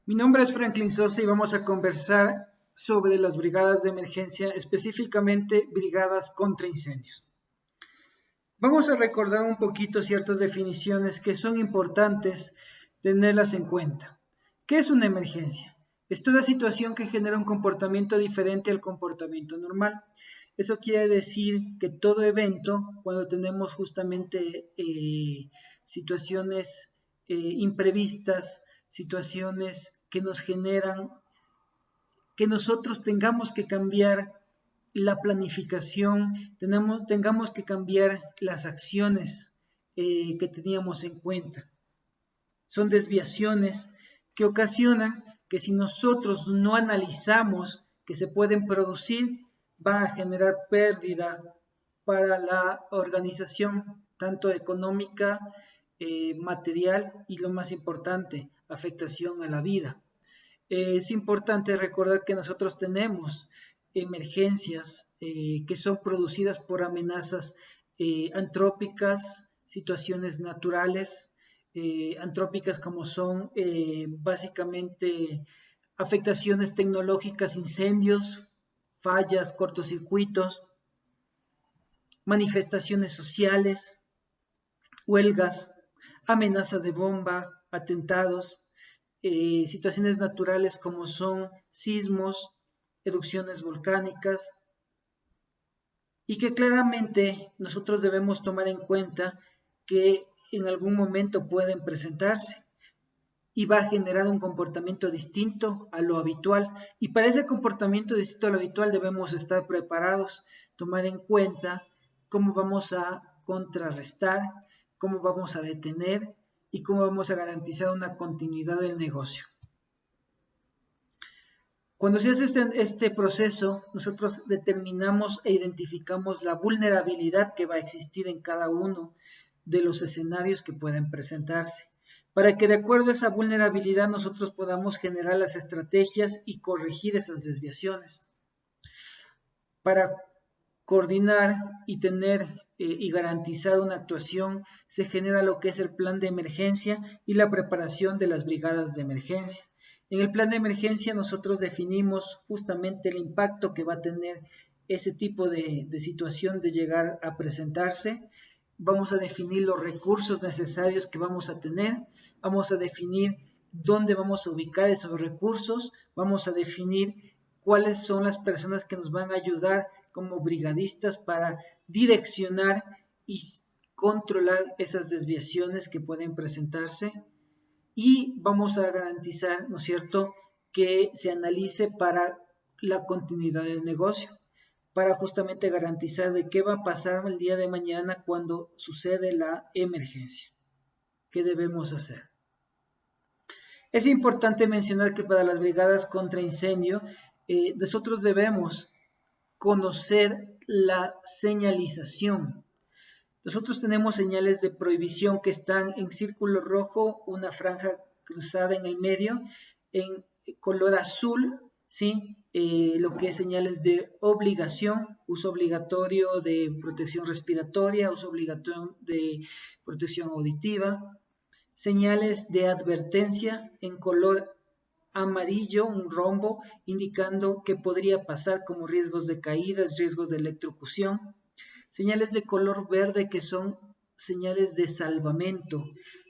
Mi nombre es Franklin Sosa y vamos a conversar sobre las brigadas de emergencia, específicamente brigadas contra incendios. Vamos a recordar un poquito ciertas definiciones que son importantes tenerlas en cuenta. ¿Qué es una emergencia? Es toda situación que genera un comportamiento diferente al comportamiento normal. Eso quiere decir que todo evento, cuando tenemos justamente situaciones imprevistas, situaciones que nos generan que nosotros tengamos que cambiar la planificación, tengamos que cambiar las acciones que teníamos en cuenta. Son desviaciones que ocasionan que si nosotros no analizamos que se pueden producir, va a generar pérdida para la organización, tanto económica, material y lo más importante, afectación a la vida. Es importante recordar que nosotros tenemos emergencias que son producidas por amenazas antrópicas, situaciones naturales, antrópicas como son básicamente afectaciones tecnológicas, incendios, fallas, cortocircuitos, manifestaciones sociales, huelgas, amenaza de bomba, atentados, situaciones naturales como son sismos, erupciones volcánicas, y que claramente nosotros debemos tomar en cuenta que en algún momento pueden presentarse y va a generar un comportamiento distinto a lo habitual, y para ese comportamiento distinto a lo habitual debemos estar preparados, tomar en cuenta cómo vamos a contrarrestar, cómo vamos a detener y cómo vamos a garantizar una continuidad del negocio. Cuando se hace este proceso, nosotros determinamos e identificamos la vulnerabilidad que va a existir en cada uno de los escenarios que pueden presentarse, para que de acuerdo a esa vulnerabilidad nosotros podamos generar las estrategias y corregir esas desviaciones. Para coordinar y tener y garantizar una actuación, se genera lo que es el plan de emergencia y la preparación de las brigadas de emergencia. En el plan de emergencia nosotros definimos justamente el impacto que va a tener ese tipo de situación de llegar a presentarse. Vamos a definir los recursos necesarios que vamos a tener, vamos a definir dónde vamos a ubicar esos recursos, vamos a definir cuáles son las personas que nos van a ayudar como brigadistas para direccionar y controlar esas desviaciones que pueden presentarse, y vamos a garantizar, ¿no es cierto?, que se analice para la continuidad del negocio, para justamente garantizar de qué va a pasar el día de mañana cuando sucede la emergencia. ¿Qué debemos hacer? Es importante mencionar que para las brigadas contra incendio, nosotros debemos conocer la señalización. Nosotros tenemos señales de prohibición que están en círculo rojo, una franja cruzada en el medio, en color azul, ¿sí? Lo que es señales de obligación, uso obligatorio de protección respiratoria, uso obligatorio de protección auditiva, señales de advertencia en color amarillo, un rombo, indicando que podría pasar como riesgos de caídas, riesgos de electrocución. Señales de color verde que son señales de salvamento.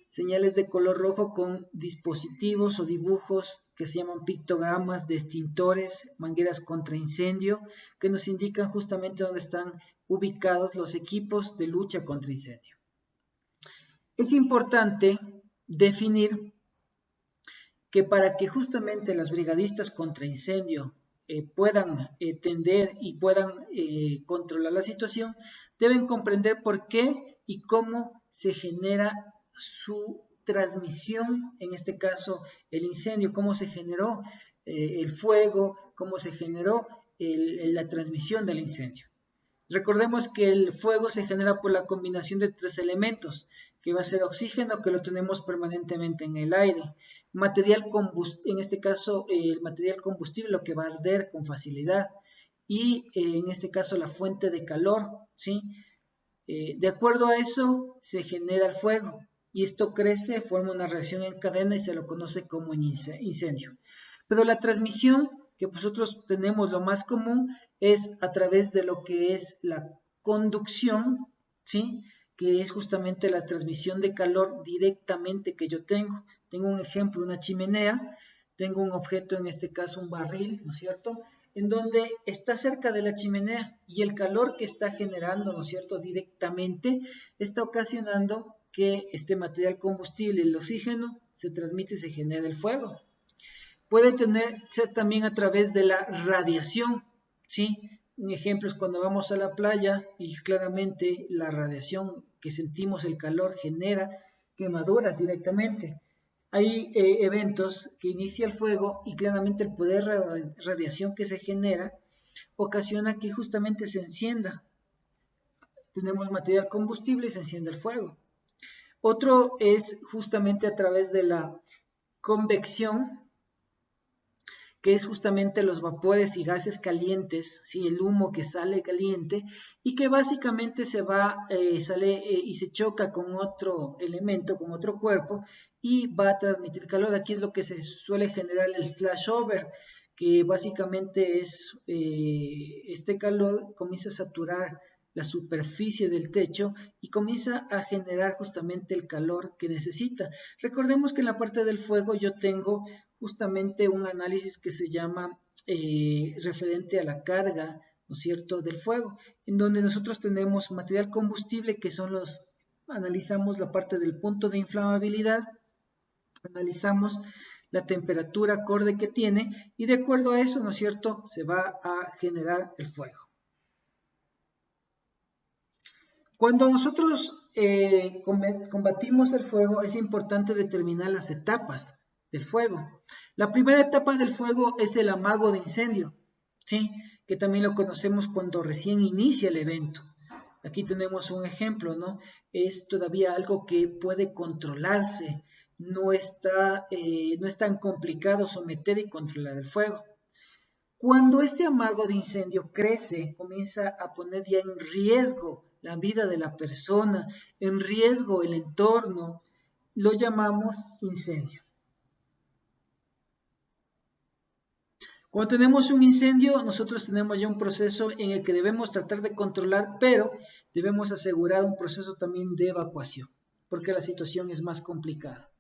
Señales de color rojo con dispositivos o dibujos que se llaman pictogramas de extintores, mangueras contra incendio, que nos indican justamente dónde están ubicados los equipos de lucha contra incendio. Es importante definir que para que justamente las brigadistas contra incendio puedan tender y puedan controlar la situación, deben comprender por qué y cómo se genera su transmisión, en este caso el incendio, cómo se generó el fuego, cómo se generó la transmisión del incendio. Recordemos que el fuego se genera por la combinación de tres elementos, que va a ser oxígeno, que lo tenemos permanentemente en el aire, material combustible, en este caso el material combustible, lo que va a arder con facilidad, y en este caso la fuente de calor, ¿sí? De acuerdo a eso se genera el fuego. y esto crece, forma una reacción en cadena y se lo conoce como incendio. Pero la transmisión que nosotros tenemos, lo más común, es a través de lo que es la conducción, ¿sí? Que es justamente la transmisión de calor directamente que yo tengo. Tengo un ejemplo, una chimenea, tengo un objeto, en este caso un barril, ¿no es cierto?, en donde está cerca de la chimenea y el calor que está generando, ¿no es cierto?, directamente está ocasionando que este material combustible, el oxígeno, se transmite y se genera el fuego. Puede ser también a través de la radiación, ¿sí? Un ejemplo es cuando vamos a la playa y claramente la radiación que sentimos, el calor, genera quemaduras directamente. Hay eventos que inicia el fuego y claramente el poder de radiación que se genera ocasiona que justamente se encienda. Tenemos material combustible y se enciende el fuego. Otro es justamente a través de la convección, que es justamente los vapores y gases calientes, ¿sí? El humo que sale caliente y que básicamente sale y se choca con otro elemento, con otro cuerpo y va a transmitir calor. Aquí es lo que se suele generar el flashover, que básicamente es este calor comienza a saturar la superficie del techo y comienza a generar justamente el calor que necesita. Recordemos que en la parte del fuego yo tengo justamente un análisis que se llama referente a la carga, ¿no es cierto?, del fuego, en donde nosotros tenemos material combustible que son analizamos la parte del punto de inflamabilidad, analizamos la temperatura acorde que tiene y de acuerdo a eso, ¿no es cierto?, se va a generar el fuego. Cuando nosotros combatimos el fuego, es importante determinar las etapas del fuego. La primera etapa del fuego es el amago de incendio, ¿sí? Que también lo conocemos cuando recién inicia el evento. Aquí tenemos un ejemplo, ¿no? Es todavía algo que puede controlarse, no es tan complicado someter y controlar el fuego. Cuando este amago de incendio crece, comienza a poner ya en riesgo la vida de la persona, en riesgo el entorno, lo llamamos incendio. Cuando tenemos un incendio, nosotros tenemos ya un proceso en el que debemos tratar de controlar, pero debemos asegurar un proceso también de evacuación, porque la situación es más complicada.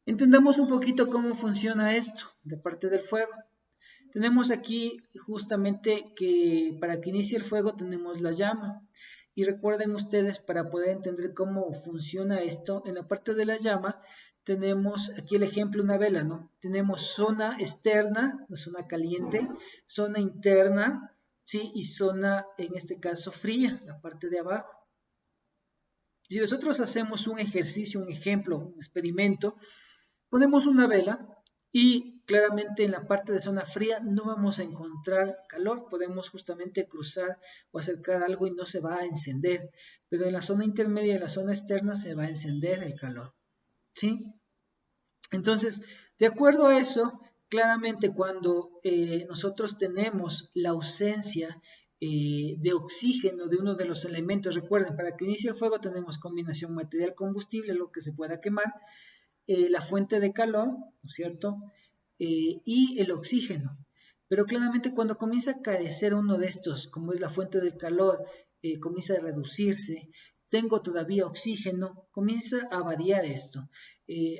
Entendamos un poquito cómo funciona esto de parte del fuego. Tenemos aquí justamente que para que inicie el fuego tenemos la llama. Y recuerden ustedes, para poder entender cómo funciona esto, en la parte de la llama tenemos aquí el ejemplo, una vela, ¿no? Tenemos zona externa, la zona caliente, zona interna, ¿sí? Y zona, en este caso, fría, la parte de abajo. Si nosotros hacemos un ejercicio, un ejemplo, un experimento, ponemos una vela y claramente en la parte de zona fría no vamos a encontrar calor, podemos justamente cruzar o acercar algo y no se va a encender, pero en la zona intermedia y en la zona externa se va a encender el calor, ¿sí? Entonces, de acuerdo a eso, claramente cuando nosotros tenemos la ausencia de oxígeno de uno de los elementos, recuerden, para que inicie el fuego tenemos combinación material-combustible, lo que se pueda quemar, la fuente de calor, ¿no es cierto?, y el oxígeno. Pero claramente cuando comienza a carecer uno de estos, como es la fuente del calor, comienza a reducirse, tengo todavía oxígeno, comienza a variar esto.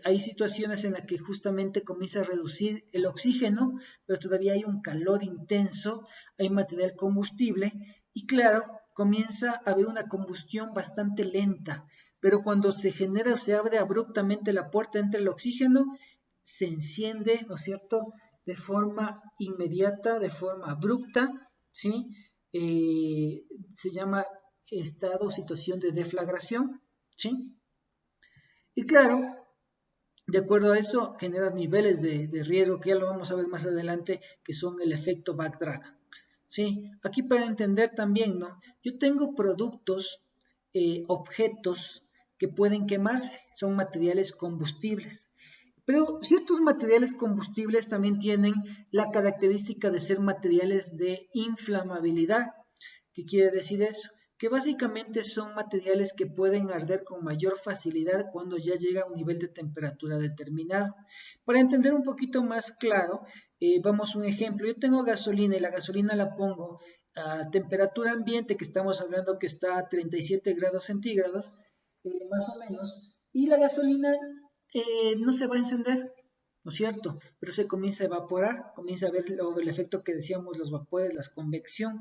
Hay situaciones en las que justamente comienza a reducir el oxígeno, pero todavía hay un calor intenso, hay material combustible y claro, comienza a haber una combustión bastante lenta, pero cuando se genera o se abre abruptamente la puerta entre el oxígeno, se enciende, ¿no es cierto?, de forma inmediata, de forma abrupta, ¿sí? Se llama estado o situación de deflagración, ¿sí? Y claro, de acuerdo a eso, genera niveles de riesgo, que ya lo vamos a ver más adelante, que son el efecto backdrag, ¿sí? Aquí para entender también, ¿no? Yo tengo productos, objetos que pueden quemarse, son materiales combustibles. Pero ciertos materiales combustibles también tienen la característica de ser materiales de inflamabilidad. ¿Qué quiere decir eso? que básicamente son materiales que pueden arder con mayor facilidad cuando ya llega a un nivel de temperatura determinado. Para entender un poquito más claro, vamos a un ejemplo. Yo tengo gasolina y la gasolina la pongo a temperatura ambiente, que estamos hablando que está a 37 grados centígrados, más o menos, y la gasolina no se va a encender, ¿no es cierto? Pero se comienza a evaporar, comienza a ver el efecto que decíamos, los vapores, la convección.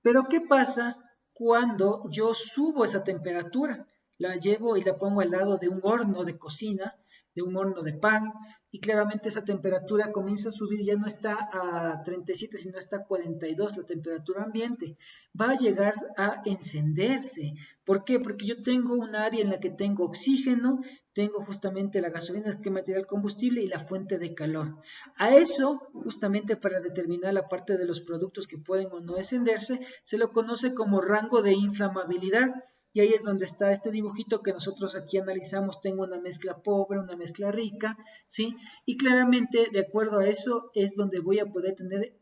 Pero ¿qué pasa cuando yo subo esa temperatura? La llevo y la pongo al lado de un horno de cocina, de un horno de pan, y claramente esa temperatura comienza a subir, ya no está a 37, sino está a 42 la temperatura ambiente. Va a llegar a encenderse. ¿Por qué? Porque yo tengo un área en la que tengo oxígeno, tengo justamente la gasolina, que es material combustible, y la fuente de calor. A eso, justamente para determinar la parte de los productos que pueden o no encenderse, se lo conoce como rango de inflamabilidad. Y ahí es donde está este dibujito que nosotros aquí analizamos. Tengo una mezcla pobre, una mezcla rica, ¿sí? Y claramente, de acuerdo a eso, es donde voy a poder tener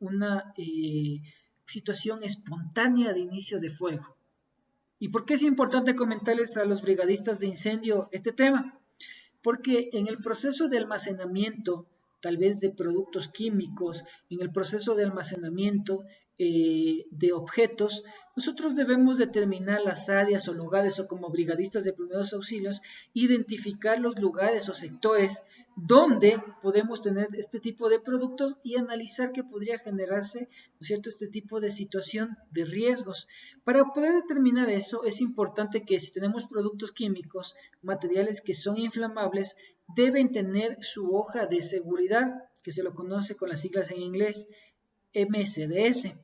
una situación espontánea de inicio de fuego. ¿Y por qué es importante comentarles a los brigadistas de incendio este tema? Porque en el proceso de almacenamiento, tal vez de productos químicos, en el proceso de almacenamiento de objetos, nosotros debemos determinar las áreas o lugares, o como brigadistas de primeros auxilios, identificar los lugares o sectores donde podemos tener este tipo de productos y analizar qué podría generarse, ¿no es cierto?, este tipo de situación de riesgos. Para poder determinar eso, es importante que si tenemos productos químicos, materiales que son inflamables, deben tener su hoja de seguridad, que se lo conoce con las siglas en inglés, MSDS.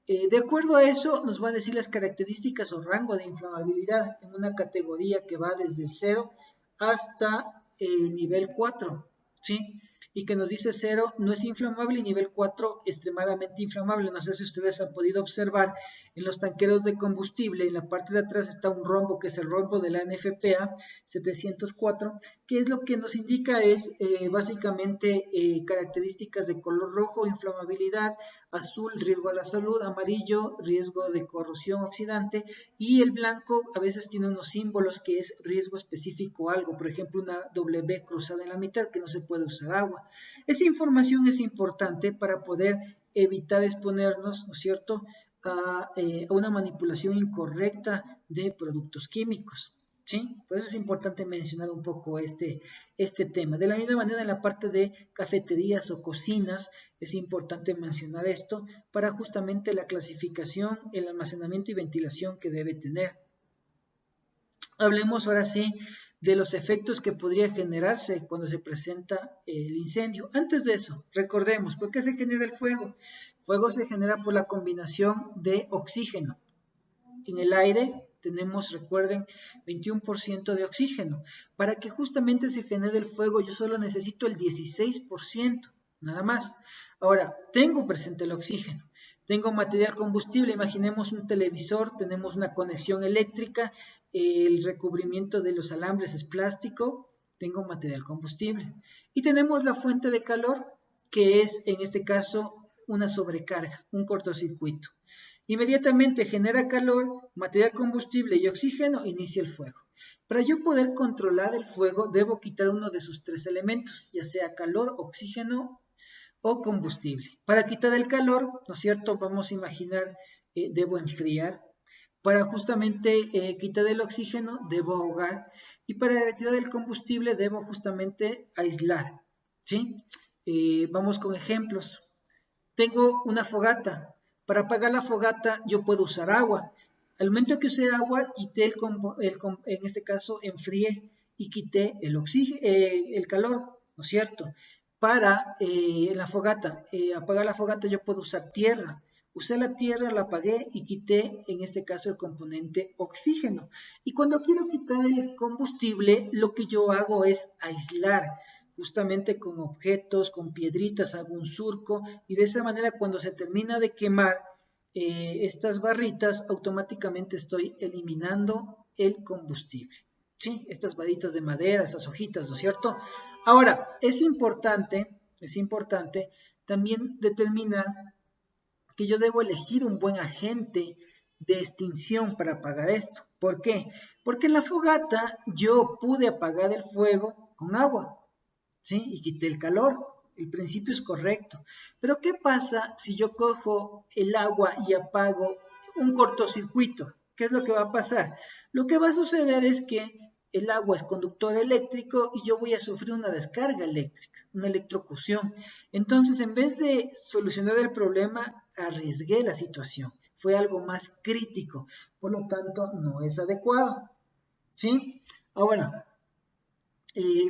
De acuerdo a eso, nos va a decir las características o rango de inflamabilidad en una categoría que va desde el 0 hasta el nivel 4, ¿sí? Y que nos dice 0 no es inflamable y nivel 4 extremadamente inflamable. No sé si ustedes han podido observar en los tanqueros de combustible, en la parte de atrás está un rombo que es el rombo de la NFPA 704, que es lo que nos indica es básicamente características de color rojo, inflamabilidad, azul, riesgo a la salud, amarillo, riesgo de corrosión oxidante, y el blanco a veces tiene unos símbolos que es riesgo específico algo, por ejemplo una W cruzada en la mitad que no se puede usar agua. Esa información es importante para poder evitar exponernos, ¿no es cierto?, a una manipulación incorrecta de productos químicos. ¿Sí? Por eso es importante mencionar un poco este tema. De la misma manera, en la parte de cafeterías o cocinas, es importante mencionar esto para justamente la clasificación, el almacenamiento y ventilación que debe tener. Hablemos ahora sí de los efectos que podría generarse cuando se presenta el incendio. Antes de eso, recordemos, ¿por qué se genera el fuego? El fuego se genera por la combinación de oxígeno. En el aire tenemos, recuerden, 21% de oxígeno. Para que justamente se genere el fuego, yo solo necesito el 16%, nada más. Ahora, tengo presente el oxígeno, tengo material combustible, imaginemos un televisor, tenemos una conexión eléctrica, el recubrimiento de los alambres es plástico, tengo material combustible. Y tenemos la fuente de calor, que es, en este caso, una sobrecarga, un cortocircuito. Inmediatamente genera calor, material combustible y oxígeno, inicia el fuego. Para yo poder controlar el fuego, debo quitar uno de sus tres elementos, ya sea calor, oxígeno o combustible. Para quitar el calor, ¿no es cierto?, vamos a imaginar, debo enfriar. Para justamente quitar el oxígeno, debo ahogar. Y para quitar el combustible, debo justamente aislar. ¿Sí? Vamos con ejemplos. Tengo una fogata. Para apagar la fogata yo puedo usar agua. Al momento que usé agua, quité en este caso enfrié y quité el calor, ¿no es cierto? Para la fogata, apagar la fogata yo puedo usar tierra. Usé la tierra, la apagué y quité en este caso el componente oxígeno. Y cuando quiero quitar el combustible, lo que yo hago es aislar. Justamente con objetos, con piedritas, hago un surco y de esa manera cuando se termina de quemar estas barritas, automáticamente estoy eliminando el combustible. ¿Sí? Estas varitas de madera, estas hojitas, ¿no es cierto? Ahora, es importante también determinar que yo debo elegir un buen agente de extinción para apagar esto. ¿Por qué? Porque en la fogata yo pude apagar el fuego con agua, ¿sí? Y quité el calor. El principio es correcto. Pero ¿qué pasa si yo cojo el agua y apago un cortocircuito? ¿Qué es lo que va a pasar? Lo que va a suceder es que el agua es conductor eléctrico y yo voy a sufrir una descarga eléctrica, una electrocución. Entonces, en vez de solucionar el problema, arriesgué la situación. Fue algo más crítico. Por lo tanto, no es adecuado. ¿Sí? Ahora,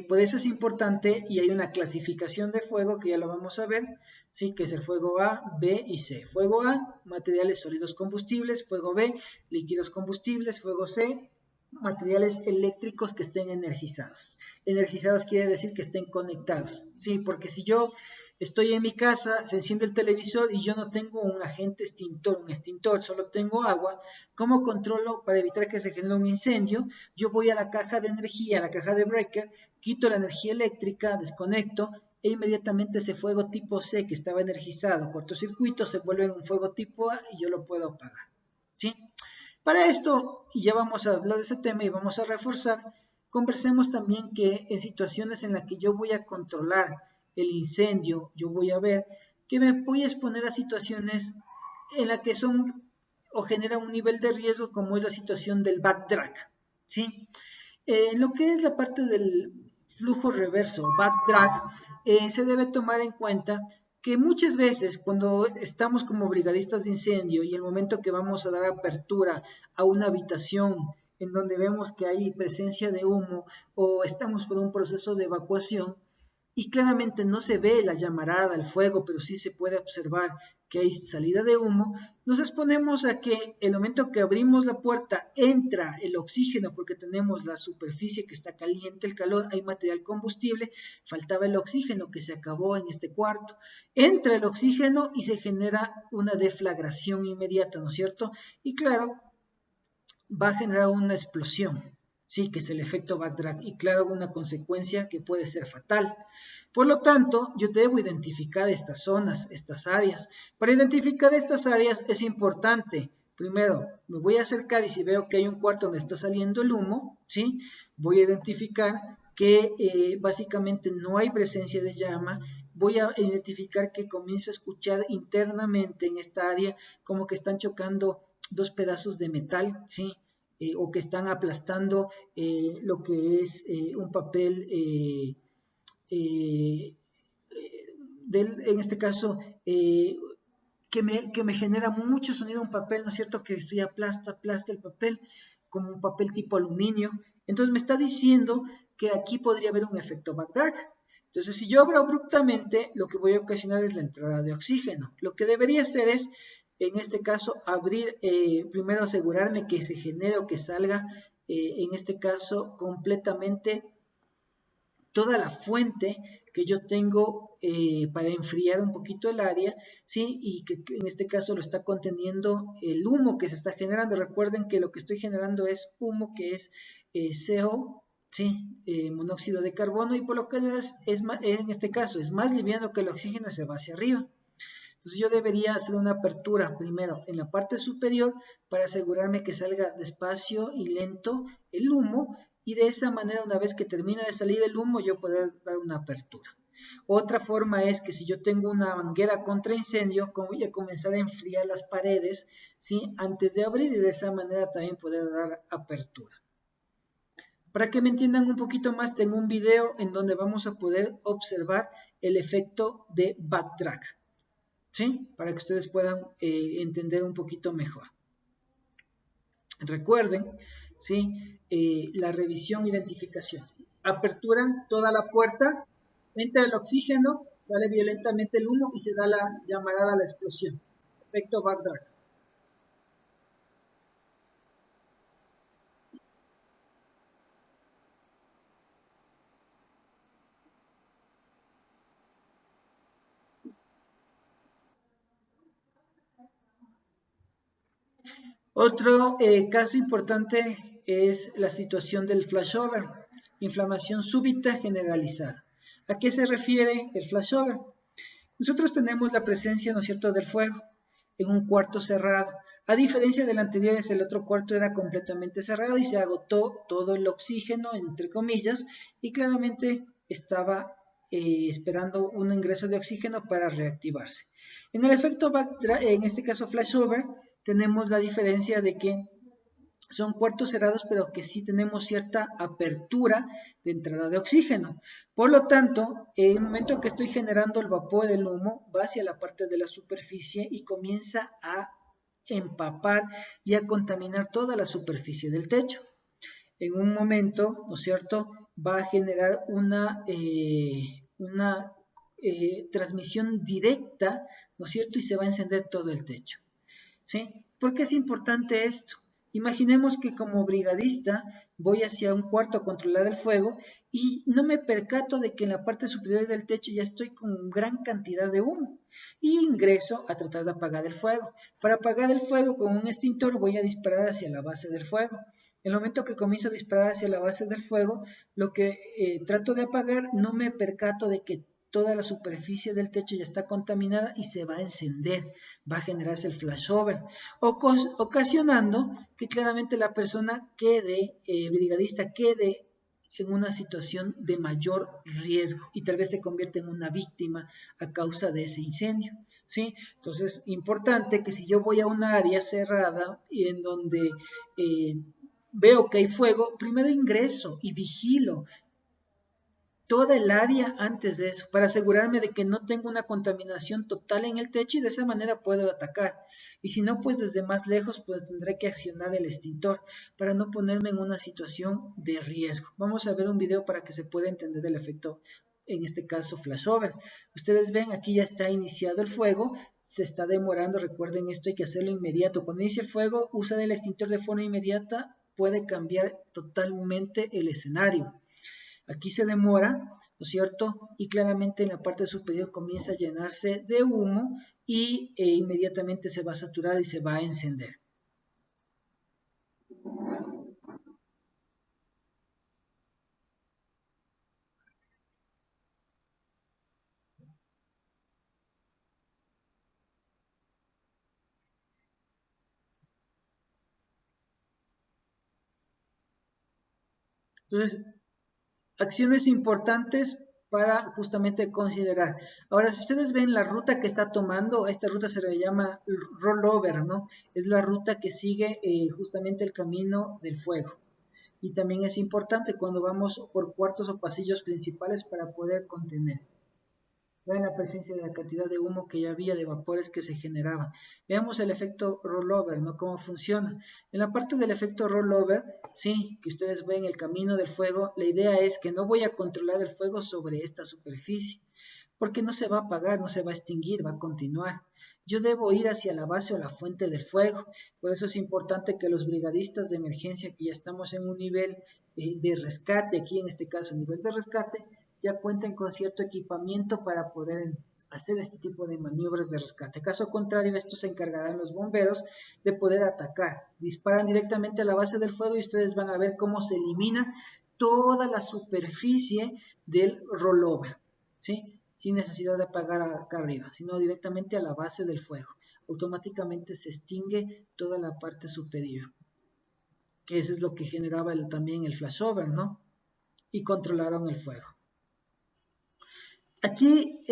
por eso es importante y hay una clasificación de fuego que ya lo vamos a ver, ¿sí? Que es el fuego A, B y C. Fuego A, materiales sólidos combustibles. Fuego B, líquidos combustibles. Fuego C, materiales eléctricos que estén energizados. Energizados quiere decir que estén conectados, ¿sí? Porque si yo estoy en mi casa, se enciende el televisor y yo no tengo un agente extintor, un extintor, solo tengo agua, ¿cómo controlo para evitar que se genere un incendio? Yo voy a la caja de energía, a la caja de breaker, quito la energía eléctrica, desconecto e inmediatamente ese fuego tipo C que estaba energizado, cortocircuito, se vuelve en un fuego tipo A y yo lo puedo apagar, ¿sí? Para esto, y ya vamos a hablar de ese tema y vamos a reforzar, conversemos también que en situaciones en las que yo voy a controlar el incendio, yo voy a ver que me voy a exponer a situaciones en las que son o generan un nivel de riesgo como es la situación del backdrag, ¿sí? En lo que es la parte del flujo reverso, backdrag, se debe tomar en cuenta que muchas veces cuando estamos como brigadistas de incendio y el momento que vamos a dar apertura a una habitación en donde vemos que hay presencia de humo o estamos por un proceso de evacuación, y claramente no se ve la llamarada, el fuego, pero sí se puede observar que hay salida de humo, nos exponemos a que el momento que abrimos la puerta entra el oxígeno porque tenemos la superficie que está caliente, el calor, hay material combustible, faltaba el oxígeno que se acabó en este cuarto, entra el oxígeno y se genera una deflagración inmediata, ¿no es cierto? Y claro, va a generar una explosión, sí, que es el efecto backdrag, y claro, una consecuencia que puede ser fatal. Por lo tanto, yo debo identificar estas zonas, estas áreas. Para identificar estas áreas es importante, primero, me voy a acercar y si veo que hay un cuarto donde está saliendo el humo, ¿sí? Voy a identificar que básicamente no hay presencia de llama, voy a identificar que comienzo a escuchar internamente en esta área como que están chocando dos pedazos de metal, ¿sí? O que están aplastando lo que es un papel, en este caso, que me genera mucho sonido un papel, ¿no es cierto? Que estoy aplasta el papel como un papel tipo aluminio. Entonces me está diciendo que aquí podría haber un efecto backdrag. Entonces, si yo abro abruptamente, lo que voy a ocasionar es la entrada de oxígeno. Lo que debería hacer es, en este caso, abrir, primero asegurarme que se genere o que salga, en este caso, completamente toda la fuente que yo tengo para enfriar un poquito el área, ¿sí? Y que en este caso lo está conteniendo el humo que se está generando. Recuerden que lo que estoy generando es humo que es CO, ¿sí? Monóxido de carbono, y por lo que en este caso es más liviano que el oxígeno y se va hacia arriba. Entonces yo debería hacer una apertura primero en la parte superior para asegurarme que salga despacio y lento el humo, y de esa manera, una vez que termina de salir el humo, yo poder dar una apertura. Otra forma es que si yo tengo una manguera contra incendio, voy a comenzar a enfriar las paredes, ¿sí? Antes de abrir, y de esa manera también poder dar apertura. Para que me entiendan un poquito más, tengo un video en donde vamos a poder observar el efecto de backdrag, ¿sí? Para que ustedes puedan entender un poquito mejor. Recuerden, ¿sí? La revisión, identificación. Aperturan toda la puerta, entra el oxígeno, sale violentamente el humo y se da la llamarada a la explosión. Efecto backdrag. Otro caso importante es la situación del flashover, inflamación súbita generalizada. ¿A qué se refiere el flashover? Nosotros tenemos la presencia, ¿no es cierto?, del fuego en un cuarto cerrado. A diferencia del anterior, el otro cuarto era completamente cerrado y se agotó todo el oxígeno, entre comillas, y claramente estaba esperando un ingreso de oxígeno para reactivarse. En el efecto backdraft, en este caso flashover, tenemos la diferencia de que son cuartos cerrados, pero que sí tenemos cierta apertura de entrada de oxígeno. Por lo tanto, en el momento que estoy generando el vapor del humo, va hacia la parte de la superficie y comienza a empapar y a contaminar toda la superficie del techo. En un momento, ¿no es cierto?, va a generar una transmisión directa, ¿no es cierto?, y se va a encender todo el techo. ¿Sí? ¿Por qué es importante esto? Imaginemos que como brigadista voy hacia un cuarto a controlar el fuego y no me percato de que en la parte superior del techo ya estoy con gran cantidad de humo y ingreso a tratar de apagar el fuego. Para apagar el fuego con un extintor voy a disparar hacia la base del fuego. En el momento que comienzo a disparar hacia la base del fuego, lo que trato de apagar, no me percato de que toda la superficie del techo ya está contaminada y se va a encender, va a generarse el flashover, ocasionando que claramente la persona quede, brigadista quede en una situación de mayor riesgo y tal vez se convierta en una víctima a causa de ese incendio. ¿Sí? Entonces, importante que si yo voy a un área cerrada y en donde veo que hay fuego, primero ingreso y vigilo toda el área antes de eso, para asegurarme de que no tengo una contaminación total en el techo y de esa manera puedo atacar. Y si no, pues desde más lejos, pues tendré que accionar el extintor para no ponerme en una situación de riesgo. Vamos a ver un video para que se pueda entender el efecto, en este caso flashover. Ustedes ven, aquí ya está iniciado el fuego, se está demorando, recuerden esto hay que hacerlo inmediato. Cuando inicia el fuego, usa el extintor de forma inmediata, puede cambiar totalmente el escenario. Aquí se demora, ¿no es cierto? Y claramente en la parte superior comienza a llenarse de humo y inmediatamente se va a saturar y se va a encender. Entonces, acciones importantes para justamente considerar. Ahora, si ustedes ven la ruta que está tomando, esta ruta se le llama rollover, ¿no? Es la ruta que sigue justamente el camino del fuego. Y también es importante cuando vamos por cuartos o pasillos principales para poder contener. Vean la presencia de la cantidad de humo que ya había, de vapores que se generaban. Veamos el efecto rollover, ¿no? Cómo funciona. En la parte del efecto rollover, sí, que ustedes ven el camino del fuego, la idea es que no voy a controlar el fuego sobre esta superficie, porque no se va a apagar, no se va a extinguir, va a continuar. Yo debo ir hacia la base o la fuente del fuego. Por eso es importante que los brigadistas de emergencia, que ya estamos en un nivel de rescate, aquí en este caso nivel de rescate, ya cuenten con cierto equipamiento para poder hacer este tipo de maniobras de rescate. Caso contrario, estos se encargarán los bomberos de poder atacar. Disparan directamente a la base del fuego y ustedes van a ver cómo se elimina toda la superficie del rollover, ¿sí? Sin necesidad de apagar acá arriba, sino directamente a la base del fuego. Automáticamente se extingue toda la parte superior, que eso es lo que generaba también el flashover, ¿no? Y controlaron el fuego. Aquí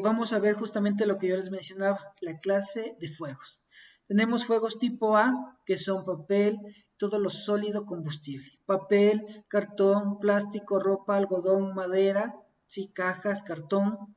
vamos a ver justamente lo que yo les mencionaba, la clase de fuegos. Tenemos fuegos tipo A, que son papel, todo lo sólido combustible. Papel, cartón, plástico, ropa, algodón, madera, sí, cajas, cartón.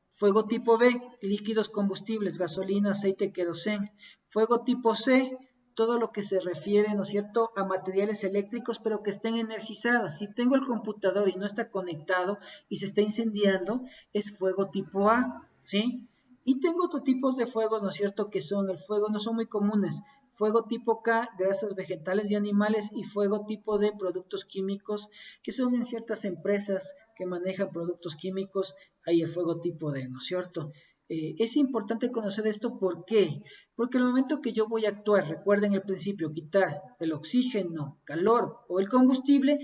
Fuego tipo B, líquidos combustibles, gasolina, aceite, querosén. Fuego tipo C, todo lo que se refiere, ¿no es cierto?, a materiales eléctricos, pero que estén energizados. Si tengo el computador y no está conectado y se está incendiando, es fuego tipo A, ¿sí? Y tengo otros tipos de fuegos, ¿no es cierto?, que son el fuego, no son muy comunes. Fuego tipo K, grasas vegetales y animales, y fuego tipo D, productos químicos, que son en ciertas empresas que manejan productos químicos, hay el fuego tipo D, ¿no es cierto? Es importante conocer esto, ¿por qué? Porque al momento que yo voy a actuar, recuerden el principio, quitar el oxígeno, calor o el combustible,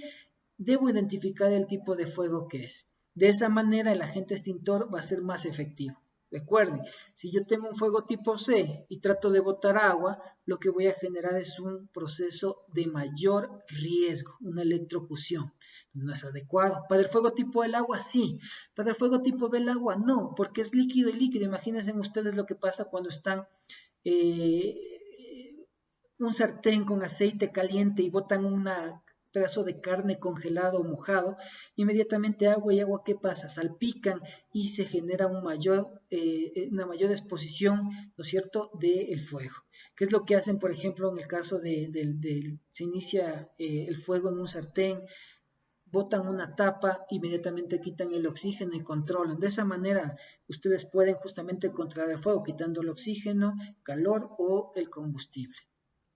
debo identificar el tipo de fuego que es. De esa manera el agente extintor va a ser más efectivo. Recuerden, si yo tengo un fuego tipo C y trato de botar agua, lo que voy a generar es un proceso de mayor riesgo, una electrocución. No es adecuado. Para el fuego tipo del agua, sí. Para el fuego tipo del agua, no, porque es líquido y líquido. Imagínense ustedes lo que pasa cuando están un sartén con aceite caliente y botan un pedazo de carne congelado o mojado, inmediatamente agua y agua, ¿qué pasa? Salpican y se genera una mayor exposición, ¿no es cierto?, del fuego. ¿Qué es lo que hacen, por ejemplo, en el caso se inicia el fuego en un sartén? Botan una tapa, inmediatamente quitan el oxígeno y controlan. De esa manera, ustedes pueden justamente controlar el fuego, quitando el oxígeno, calor o el combustible.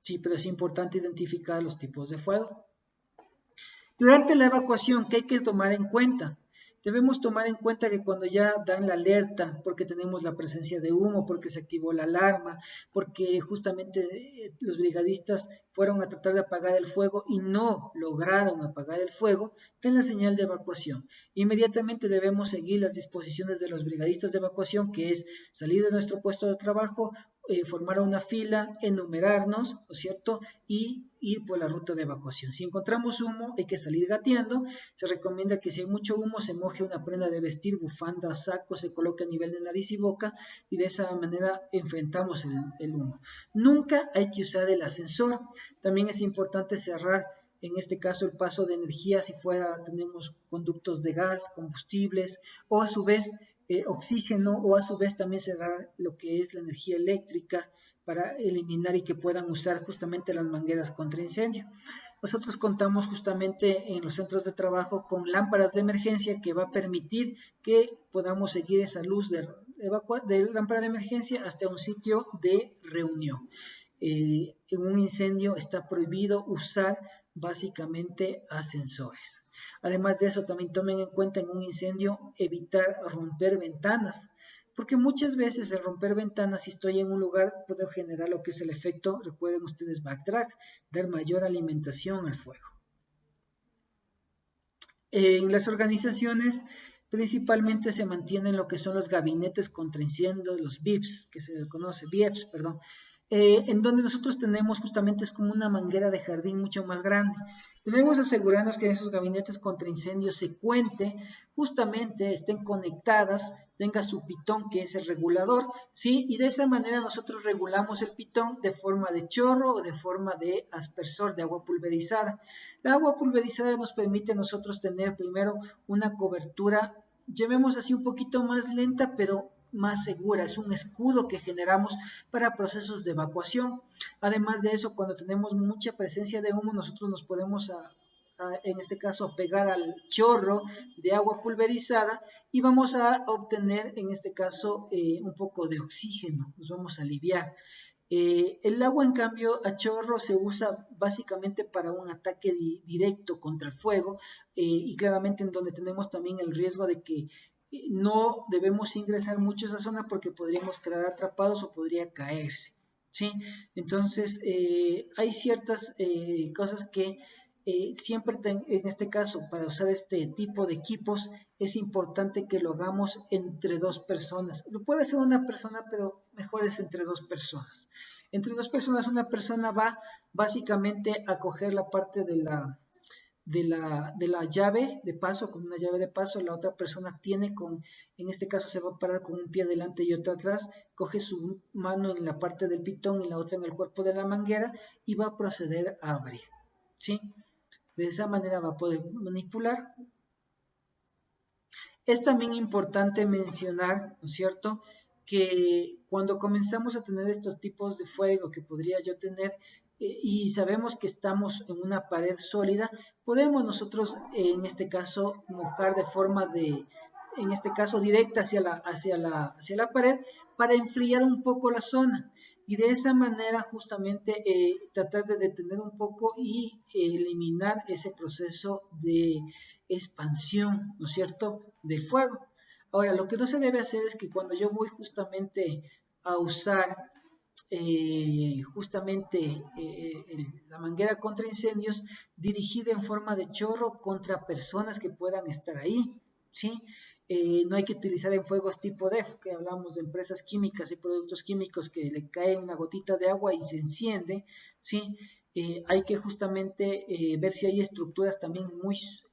Sí, pero es importante identificar los tipos de fuego. Durante la evacuación, ¿qué hay que tomar en cuenta? Debemos tomar en cuenta que cuando ya dan la alerta, porque tenemos la presencia de humo, porque se activó la alarma, porque justamente los brigadistas fueron a tratar de apagar el fuego y no lograron apagar el fuego, den la señal de evacuación. Inmediatamente debemos seguir las disposiciones de los brigadistas de evacuación, que es salir de nuestro puesto de trabajo, formar una fila, enumerarnos, ¿no es cierto?, y ir por la ruta de evacuación. Si encontramos humo, hay que salir gateando. Se recomienda que si hay mucho humo, se moje una prenda de vestir, bufanda, saco, se coloque a nivel de nariz y boca, y de esa manera enfrentamos el humo. Nunca hay que usar el ascensor. También es importante cerrar, en este caso, el paso de energía si tenemos conductos de gas, combustibles, o a su vez oxígeno, o a su vez también cerrar lo que es la energía eléctrica para eliminar y que puedan usar justamente las mangueras contra incendio. Nosotros contamos justamente en los centros de trabajo con lámparas de emergencia que va a permitir que podamos seguir esa luz de lámpara de emergencia hasta un sitio de reunión. En un incendio está prohibido usar básicamente ascensores. Además de eso, también tomen en cuenta en un incendio evitar romper ventanas, porque muchas veces el romper ventanas, si estoy en un lugar, puedo generar lo que es el efecto, recuerden ustedes, backtrack, dar mayor alimentación al fuego. En las organizaciones principalmente se mantienen lo que son los gabinetes contra incendios, los BIEPs, que se conoce, BIEPs, perdón, en donde nosotros tenemos justamente es como una manguera de jardín mucho más grande. Debemos asegurarnos que esos gabinetes contra incendios se cuente, justamente estén conectadas, tenga su pitón que es el regulador, ¿sí? Y de esa manera nosotros regulamos el pitón de forma de chorro o de forma de aspersor de agua pulverizada. La agua pulverizada nos permite a nosotros tener primero una cobertura, llevemos así un poquito más lenta, pero más segura, es un escudo que generamos para procesos de evacuación. Además de eso, cuando tenemos mucha presencia de humo, nosotros nos podemos en este caso pegar al chorro de agua pulverizada y vamos a obtener en este caso un poco de oxígeno, nos vamos a aliviar. El agua, en cambio, a chorro se usa básicamente para un ataque directo contra el fuego y claramente en donde tenemos también el riesgo de que no debemos ingresar mucho a esa zona porque podríamos quedar atrapados o podría caerse, ¿sí? Entonces, hay ciertas cosas que siempre en este caso, para usar este tipo de equipos, es importante que lo hagamos entre dos personas. Lo puede hacer una persona, pero mejor es entre dos personas. Entre dos personas, una persona va básicamente a coger la parte de la llave de paso, con una llave de paso, la otra persona tiene en este caso se va a parar con un pie adelante y otro atrás, coge su mano en la parte del pitón y la otra en el cuerpo de la manguera y va a proceder a abrir, ¿sí? De esa manera va a poder manipular. Es también importante mencionar, ¿no es cierto?, que cuando comenzamos a tener estos tipos de fuego que podría yo tener y sabemos que estamos en una pared sólida, podemos nosotros en este caso mojar de forma en este caso directa hacia la pared para enfriar un poco la zona y de esa manera justamente tratar de detener un poco y eliminar ese proceso de expansión, ¿no es cierto?, del fuego. Ahora, lo que no se debe hacer es que cuando yo voy justamente a usar la manguera contra incendios dirigida en forma de chorro contra personas que puedan estar ahí, ¿sí? no hay que utilizar en fuegos tipo DEF, que hablamos de empresas químicas y productos químicos que le cae una gotita de agua y se enciende, ¿sí? Hay que justamente ver si hay estructuras también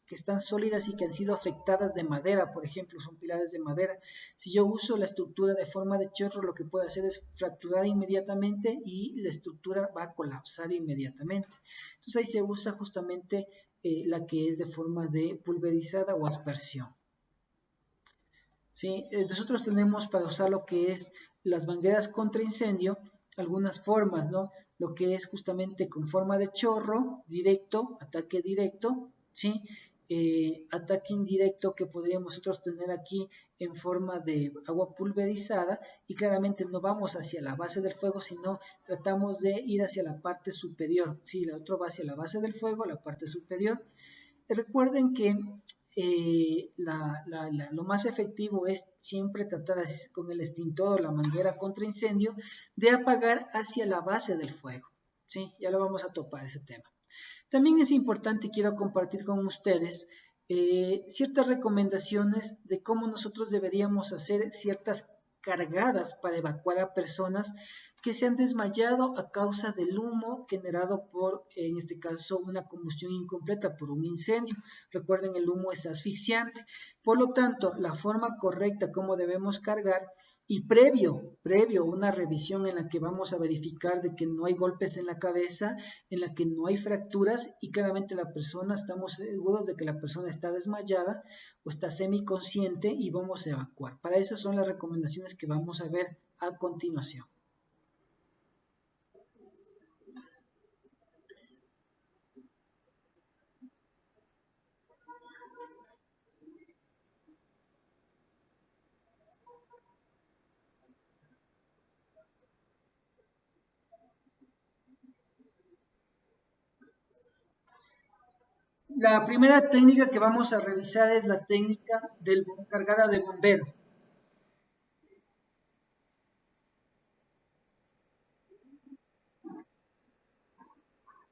que están sólidas y que han sido afectadas de madera, por ejemplo, son pilares de madera. Si yo uso la estructura de forma de chorro, lo que puedo hacer es fracturar inmediatamente y la estructura va a colapsar inmediatamente. Entonces ahí se usa justamente la que es de forma de pulverizada o aspersión. ¿Sí? Nosotros tenemos para usar lo que es las mangueras contra incendio, algunas formas, ¿no? Lo que es justamente con forma de chorro, directo, ataque directo, ¿sí? Ataque indirecto que podríamos nosotros tener aquí en forma de agua pulverizada y claramente no vamos hacia la base del fuego, sino tratamos de ir hacia la parte superior, ¿sí? La otra va hacia la base del fuego, la parte superior. Recuerden que lo más efectivo es siempre tratar con el extintor o la manguera contra incendio de apagar hacia la base del fuego. ¿Sí? Ya lo vamos a topar ese tema. También es importante, quiero compartir con ustedes ciertas recomendaciones de cómo nosotros deberíamos hacer ciertas cargadas para evacuar a personas que se han desmayado a causa del humo generado por, en este caso, una combustión incompleta por un incendio. Recuerden, el humo es asfixiante. Por lo tanto, la forma correcta como debemos cargar y previo una revisión en la que vamos a verificar de que no hay golpes en la cabeza, en la que no hay fracturas y claramente la persona, estamos seguros de que la persona está desmayada o está semiconsciente y vamos a evacuar. Para eso son las recomendaciones que vamos a ver a continuación. La primera técnica que vamos a revisar es la técnica del cargada de bombero.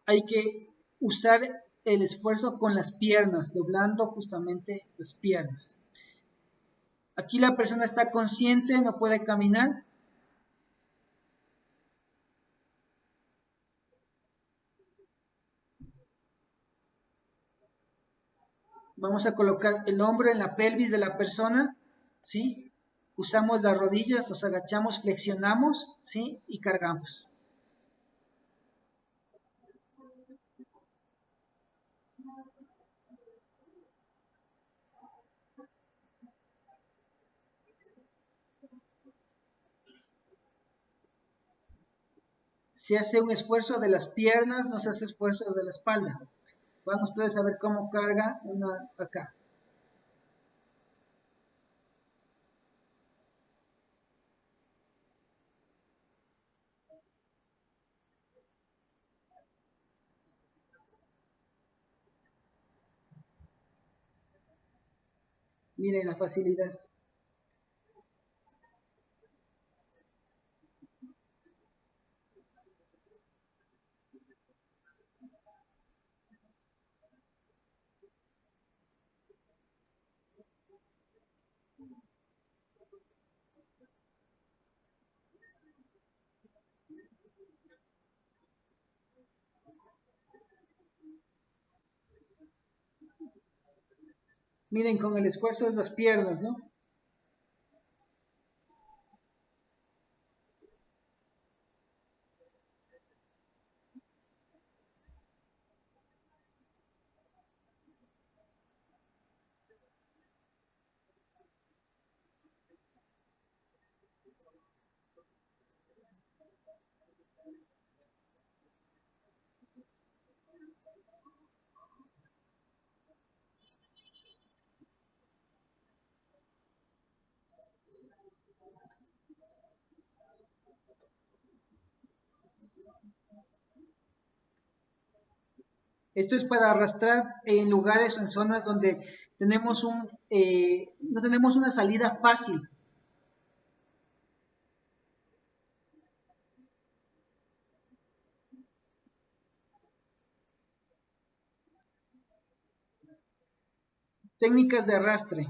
Hay que usar el esfuerzo con las piernas, doblando justamente las piernas. Aquí la persona está consciente, no puede caminar. Vamos a colocar el hombro en la pelvis de la persona, ¿sí? Usamos las rodillas, nos agachamos, flexionamos, ¿sí? Y cargamos. Se hace un esfuerzo de las piernas, no se hace esfuerzo de la espalda. Van ustedes a ver cómo carga una acá. Miren la facilidad. Miren con el esfuerzo de las piernas, ¿no? Esto es para arrastrar en lugares o en zonas donde tenemos no tenemos una salida fácil. Técnicas de arrastre.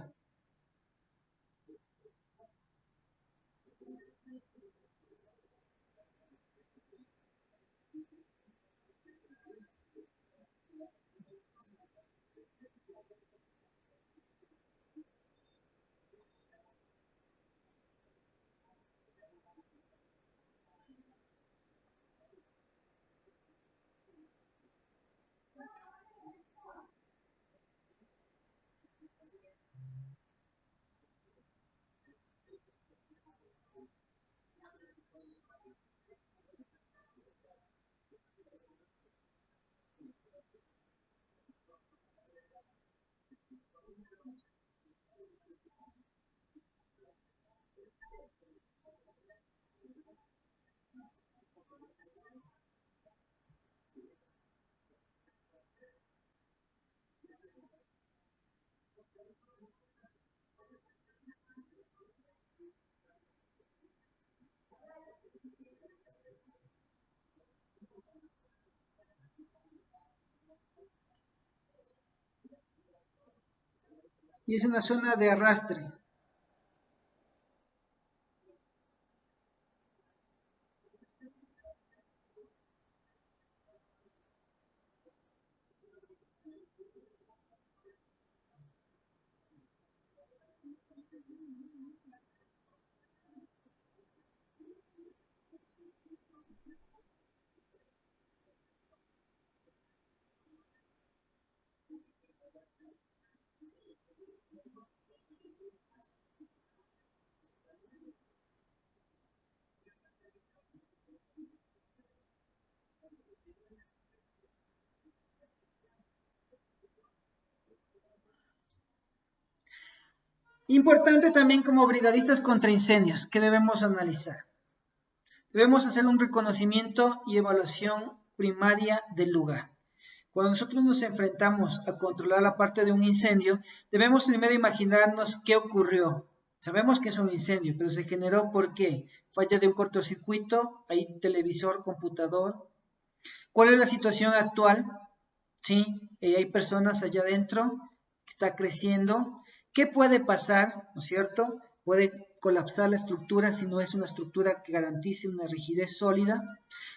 Y es una zona de arrastre. Importante también como brigadistas contra incendios, que debemos analizar. Debemos hacer un reconocimiento y evaluación primaria del lugar. Cuando nosotros nos enfrentamos a controlar la parte de un incendio, debemos primero imaginarnos qué ocurrió. Sabemos que es un incendio, pero se generó ¿por qué? Falla de un cortocircuito, hay televisor, computador. ¿Cuál es la situación actual? ¿Sí? Hay personas allá adentro que está creciendo. ¿Qué puede pasar? ¿No es cierto? Puede colapsar la estructura si no es una estructura que garantice una rigidez sólida.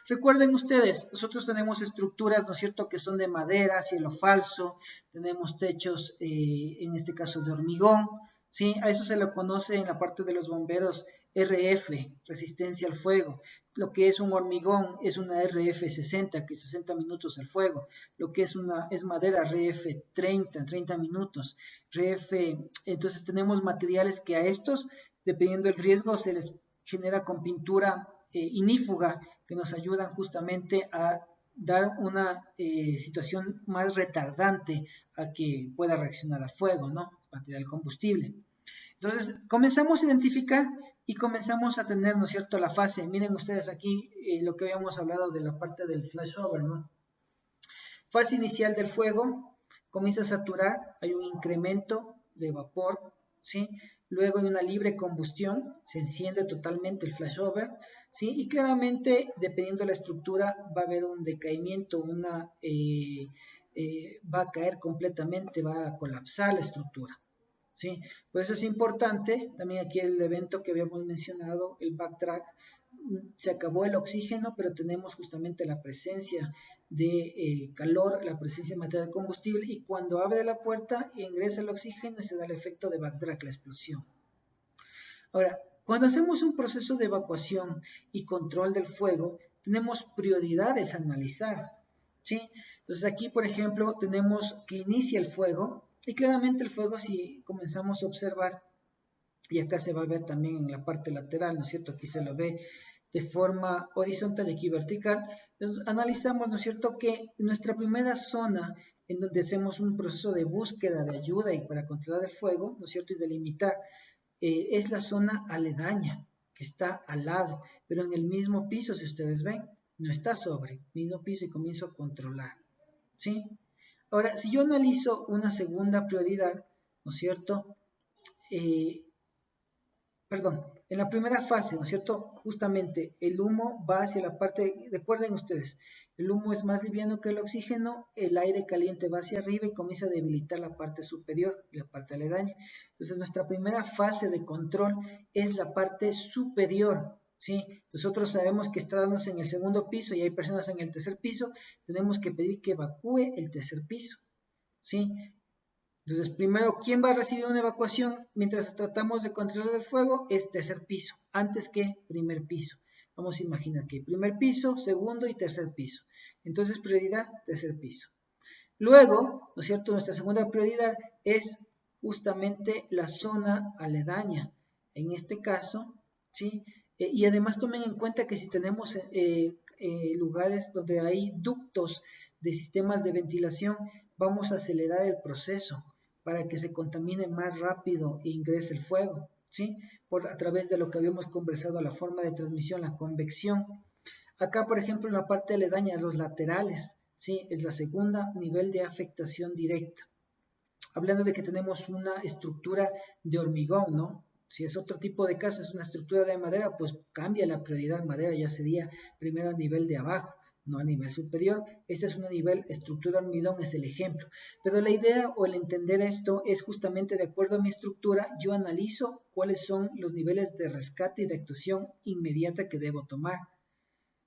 Recuerden ustedes, nosotros tenemos estructuras, ¿no es cierto?, que son de madera, cielo falso, tenemos techos, en este caso de hormigón, ¿sí? A eso se lo conoce en la parte de los bomberos RF, resistencia al fuego. Lo que es un hormigón es una RF60, que es 60 minutos al fuego. Lo que es madera RF30, 30 minutos. Entonces tenemos materiales que a estos, dependiendo del riesgo, se les genera con pintura inífuga, que nos ayudan justamente a dar una situación más retardante a que pueda reaccionar al fuego, ¿no? Material combustible. Entonces, comenzamos a identificar y comenzamos a tener, ¿no es cierto?, la fase. Miren ustedes aquí lo que habíamos hablado de la parte del flashover, ¿no? Fase inicial del fuego, comienza a saturar, hay un incremento de vapor, ¿sí? Luego hay una libre combustión, se enciende totalmente el flashover, ¿sí? Y claramente, dependiendo de la estructura, va a haber un decaimiento, va a caer completamente, va a colapsar la estructura. ¿Sí? Por eso es importante, también aquí el evento que habíamos mencionado, el backtrack, se acabó el oxígeno, pero tenemos justamente la presencia de calor, la presencia de material de combustible, y cuando abre la puerta ingresa el oxígeno y se da el efecto de backtrack, la explosión. Ahora, cuando hacemos un proceso de evacuación y control del fuego, tenemos prioridades a analizar, ¿sí? Entonces aquí, por ejemplo, tenemos que inicia el fuego, y claramente el fuego, si comenzamos a observar, y acá se va a ver también en la parte lateral, ¿no es cierto? Aquí se lo ve de forma horizontal y aquí vertical. Entonces, analizamos, ¿no es cierto?, que nuestra primera zona en donde hacemos un proceso de búsqueda de ayuda y para controlar el fuego, ¿no es cierto?, y delimitar, es la zona aledaña, que está al lado, pero en el mismo piso, si ustedes ven, no está sobre, mismo piso y comienzo a controlar, ¿sí? Ahora, si yo analizo una segunda prioridad, ¿no es cierto?, en la primera fase, ¿no es cierto?, justamente el humo va hacia la parte, recuerden ustedes, el humo es más liviano que el oxígeno, el aire caliente va hacia arriba y comienza a debilitar la parte superior y la parte aledaña. Entonces, nuestra primera fase de control es la parte superior, ¿sí? Nosotros sabemos que está dándose en el segundo piso y hay personas en el tercer piso, tenemos que pedir que evacúe el tercer piso, ¿sí? Entonces, primero, ¿quién va a recibir una evacuación mientras tratamos de controlar el fuego? Es tercer piso, antes que primer piso. Vamos a imaginar que primer piso, segundo y tercer piso. Entonces, prioridad, tercer piso. Luego, ¿no es cierto?, nuestra segunda prioridad es justamente la zona aledaña. En este caso, ¿sí? Y además tomen en cuenta que si tenemos lugares donde hay ductos de sistemas de ventilación, vamos a acelerar el proceso para que se contamine más rápido e ingrese el fuego, ¿sí? A través de lo que habíamos conversado, la forma de transmisión, la convección. Acá, por ejemplo, en la parte aledaña, los laterales, ¿sí? Es la segunda nivel de afectación directa. Hablando de que tenemos una estructura de hormigón, ¿no? Si es otro tipo de casa, es una estructura de madera, pues cambia la prioridad madera, ya sería primero a nivel de abajo, no a nivel superior. Este es un nivel estructura hormigón, es el ejemplo. Pero la idea o el entender esto es justamente de acuerdo a mi estructura, yo analizo cuáles son los niveles de rescate y de actuación inmediata que debo tomar.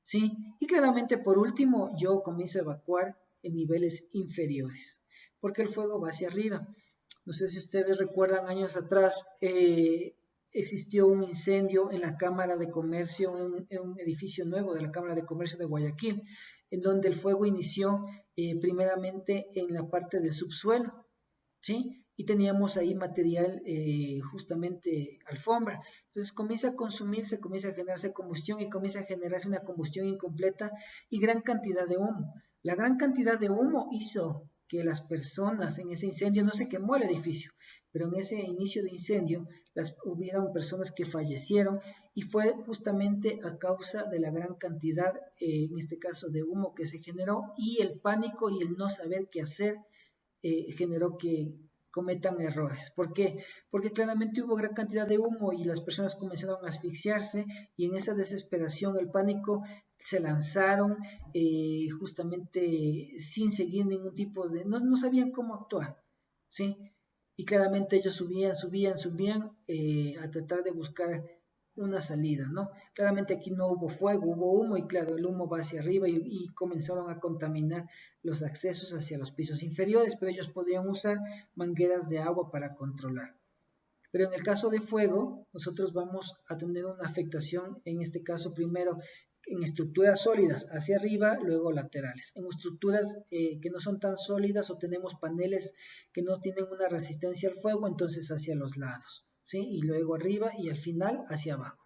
¿Sí? Y claramente por último yo comienzo a evacuar en niveles inferiores, porque el fuego va hacia arriba. No sé si ustedes recuerdan, años atrás existió un incendio en la Cámara de Comercio, en un edificio nuevo de la Cámara de Comercio de Guayaquil, en donde el fuego inició primeramente en la parte del subsuelo, ¿sí? Y teníamos ahí material, justamente alfombra. Entonces comienza a consumirse, comienza a generarse combustión y comienza a generarse una combustión incompleta y gran cantidad de humo. La gran cantidad de humo hizo que las personas en ese incendio, no se quemó el edificio, pero en ese inicio de incendio hubieron personas que fallecieron y fue justamente a causa de la gran cantidad, en este caso de humo que se generó y el pánico y el no saber qué hacer generó que cometan errores. ¿Por qué? Porque claramente hubo gran cantidad de humo y las personas comenzaron a asfixiarse y en esa desesperación, el pánico, se lanzaron justamente sin seguir ningún tipo de... No sabían cómo actuar, ¿sí? Y claramente ellos subían a tratar de buscar una salida, ¿no? Claramente aquí no hubo fuego, hubo humo y claro, el humo va hacia arriba y comenzaron a contaminar los accesos hacia los pisos inferiores, pero ellos podían usar mangueras de agua para controlar. Pero en el caso de fuego, nosotros vamos a tener una afectación, en este caso primero en estructuras sólidas hacia arriba, luego laterales. En estructuras que no son tan sólidas o tenemos paneles que no tienen una resistencia al fuego, entonces hacia los lados, ¿sí? Y luego arriba y al final hacia abajo.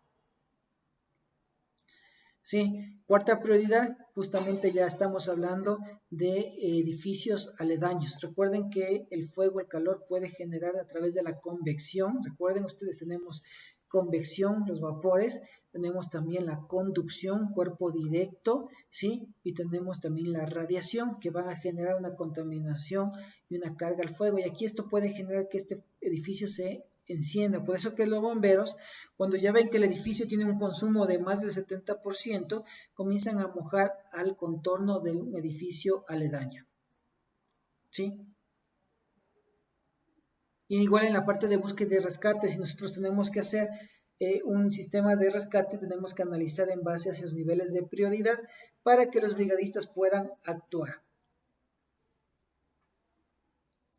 Sí, cuarta prioridad, justamente ya estamos hablando de edificios aledaños. Recuerden que el fuego, el calor puede generar a través de la convección. Recuerden ustedes, tenemos convección, los vapores, tenemos también la conducción, cuerpo directo, ¿sí? Y tenemos también la radiación que van a generar una contaminación y una carga al fuego. Y aquí esto puede generar que este edificio se encienda. Por eso que los bomberos, cuando ya ven que el edificio tiene un consumo de más del 70%, comienzan a mojar al contorno de un edificio aledaño. ¿Sí? Y igual en la parte de búsqueda y rescate, si nosotros tenemos que hacer un sistema de rescate, tenemos que analizar en base a esos niveles de prioridad para que los brigadistas puedan actuar.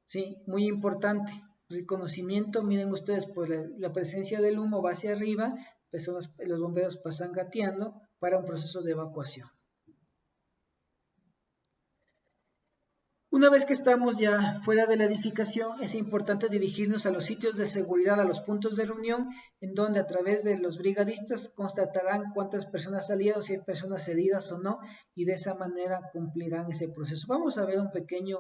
Sí, muy importante. Reconocimiento, miren ustedes, pues la presencia del humo va hacia arriba, los bomberos pasan gateando para un proceso de evacuación. Una vez que estamos ya fuera de la edificación, es importante dirigirnos a los sitios de seguridad, a los puntos de reunión, en donde a través de los brigadistas constatarán cuántas personas salieron, si hay personas heridas o no, y de esa manera cumplirán ese proceso. Vamos a ver un pequeño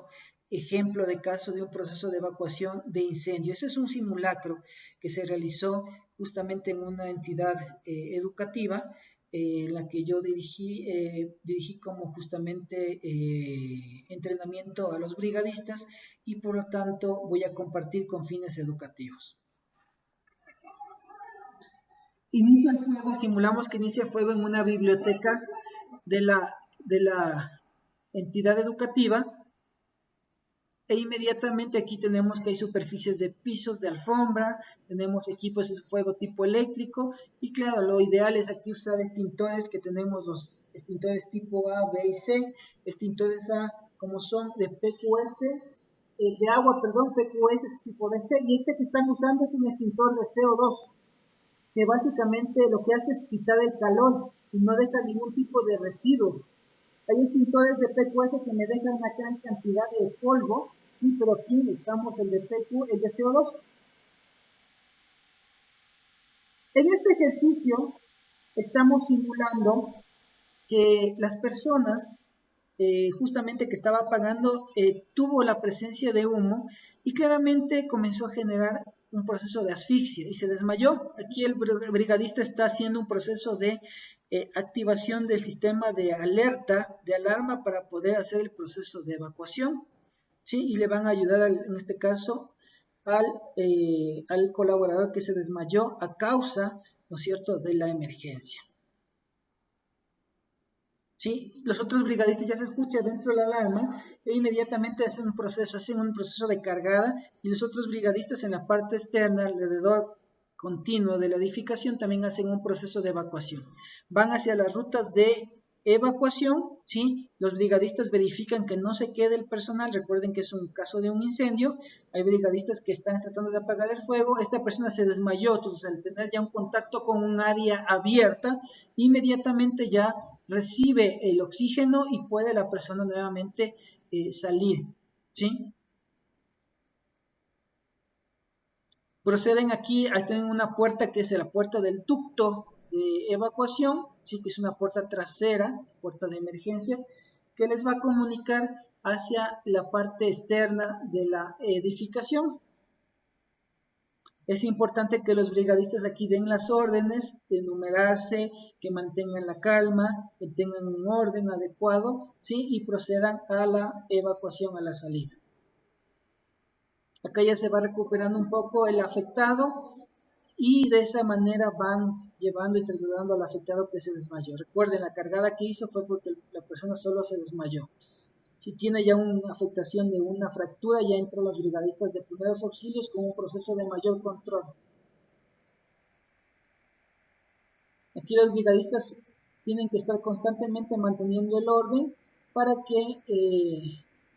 ejemplo de caso de un proceso de evacuación de incendio. Ese es un simulacro que se realizó justamente en una entidad educativa, la que yo dirigí como justamente entrenamiento a los brigadistas y por lo tanto voy a compartir con fines educativos. Inicia el fuego, simulamos que inicia el fuego en una biblioteca de la entidad educativa. E inmediatamente aquí tenemos que hay superficies de pisos de alfombra, tenemos equipos de fuego tipo eléctrico y claro, lo ideal es aquí usar extintores que tenemos los extintores tipo A, B y C, extintores A como son de PQS, de agua, perdón, PQS tipo DC y este que están usando es un extintor de CO2 que básicamente lo que hace es quitar el calor y no deja ningún tipo de residuo. Hay extintores de PQS que me dejan una gran cantidad de polvo, sí, pero aquí usamos el de PQ, el de CO2. En este ejercicio estamos simulando que las personas, justamente que estaba apagando, tuvo la presencia de humo y claramente comenzó a generar un proceso de asfixia y se desmayó. Aquí el brigadista está haciendo un proceso de activación del sistema de alerta, de alarma para poder hacer el proceso de evacuación, ¿sí? Y le van a ayudar, en este caso, al colaborador que se desmayó a causa, ¿no es cierto?, de la emergencia. ¿Sí? Los otros brigadistas ya se escucha dentro de la alarma e inmediatamente hacen un proceso de cargada, y los otros brigadistas en la parte externa, alrededor continuo de la edificación, también hacen un proceso de evacuación. Van hacia las rutas de evacuación, ¿sí? Los brigadistas verifican que no se quede el personal. Recuerden que es un caso de un incendio, hay brigadistas que están tratando de apagar el fuego, esta persona se desmayó, entonces al tener ya un contacto con un área abierta, inmediatamente ya recibe el oxígeno y puede la persona nuevamente salir, ¿sí? Proceden aquí, ahí tienen una puerta que es la puerta del ducto de evacuación, sí, que es una puerta trasera, puerta de emergencia, que les va a comunicar hacia la parte externa de la edificación. Es importante que los brigadistas aquí den las órdenes de enumerarse, que mantengan la calma, que tengan un orden adecuado, ¿sí? Y procedan a la evacuación, a la salida. Acá ya se va recuperando un poco el afectado y de esa manera van llevando y trasladando al afectado que se desmayó. Recuerden, la cargada que hizo fue porque la persona solo se desmayó. Si tiene ya una afectación de una fractura, ya entran los brigadistas de primeros auxilios con un proceso de mayor control. Aquí los brigadistas tienen que estar constantemente manteniendo el orden para que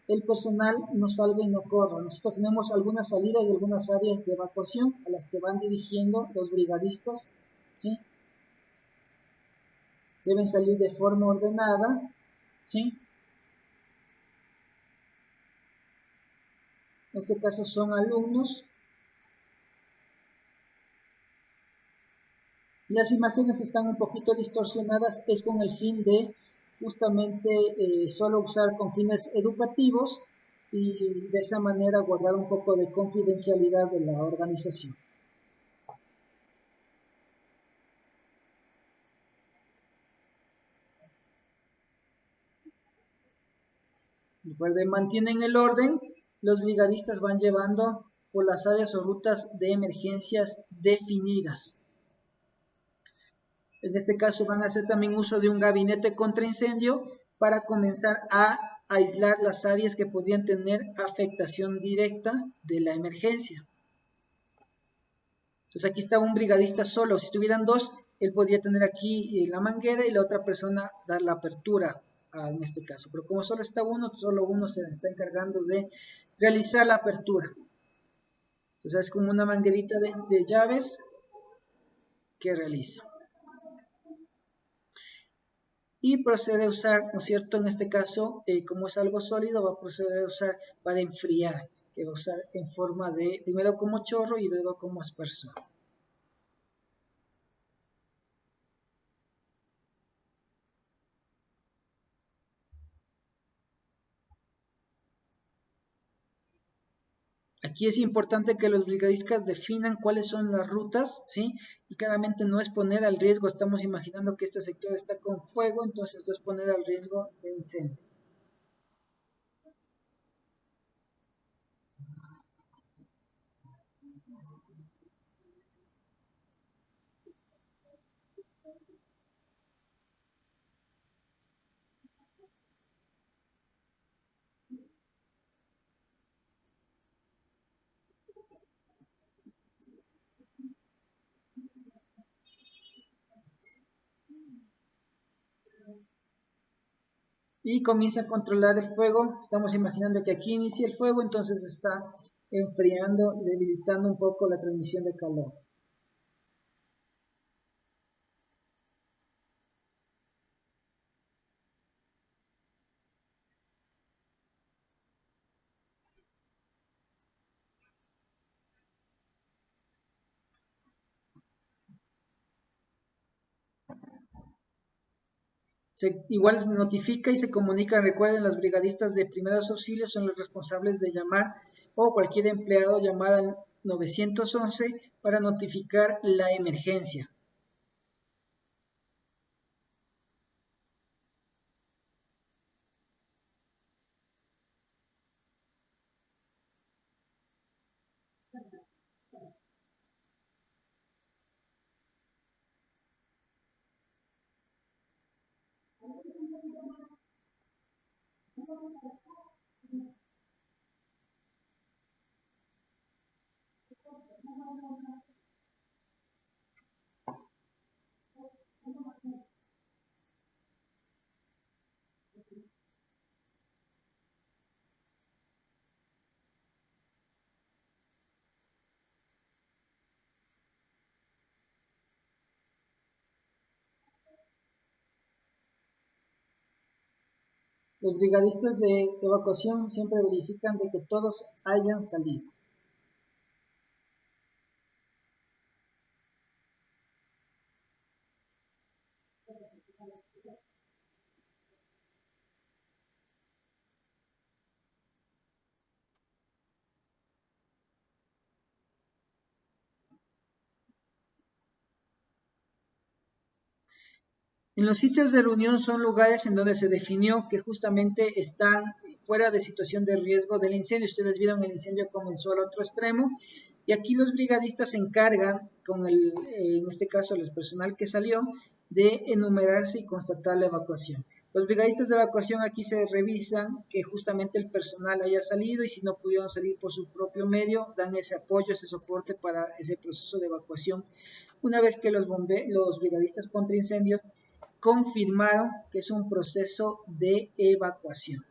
el personal no salga y no corra. Nosotros tenemos algunas salidas de algunas áreas de evacuación a las que van dirigiendo los brigadistas, ¿sí? Deben salir de forma ordenada, ¿sí? En este caso son alumnos. Las imágenes están un poquito distorsionadas, es con el fin de justamente solo usar con fines educativos y de esa manera guardar un poco de confidencialidad de la organización. Recuerden, mantienen el orden, los brigadistas van llevando por las áreas o rutas de emergencias definidas. En este caso van a hacer también uso de un gabinete contra incendio para comenzar a aislar las áreas que podrían tener afectación directa de la emergencia. Entonces aquí está un brigadista solo. Si estuvieran dos, él podría tener aquí la manguera y la otra persona dar la apertura en este caso. Pero como solo está uno, solo uno se está encargando de realizar la apertura. Entonces es como una manguerita de llaves que realiza. Y procede a usar, ¿no es cierto? En este caso, como es algo sólido, va a proceder a usar para enfriar, que va a usar en forma de, primero como chorro y luego como aspersor. Aquí es importante que los brigadistas definan cuáles son las rutas, ¿sí? Y claramente no es poner al riesgo, estamos imaginando que este sector está con fuego, entonces no es poner al riesgo de incendio. Y comienza a controlar el fuego. Estamos imaginando que aquí inicia el fuego, entonces está enfriando y debilitando un poco la transmisión de calor. Igual se notifica y se comunica. Recuerden, los brigadistas de primeros auxilios son los responsables de llamar, o cualquier empleado llamar 911 para notificar la emergencia. Los brigadistas de evacuación siempre verifican de que todos hayan salido. En los sitios de reunión son lugares en donde se definió que justamente están fuera de situación de riesgo del incendio. Ustedes vieron el incendio comenzó al otro extremo y aquí los brigadistas se encargan, en este caso el personal que salió, de enumerarse y constatar la evacuación. Los brigadistas de evacuación aquí se revisan que justamente el personal haya salido y si no pudieron salir por su propio medio, dan ese apoyo, ese soporte para ese proceso de evacuación. Una vez que los brigadistas contra incendios confirmaron que es un proceso de evacuación.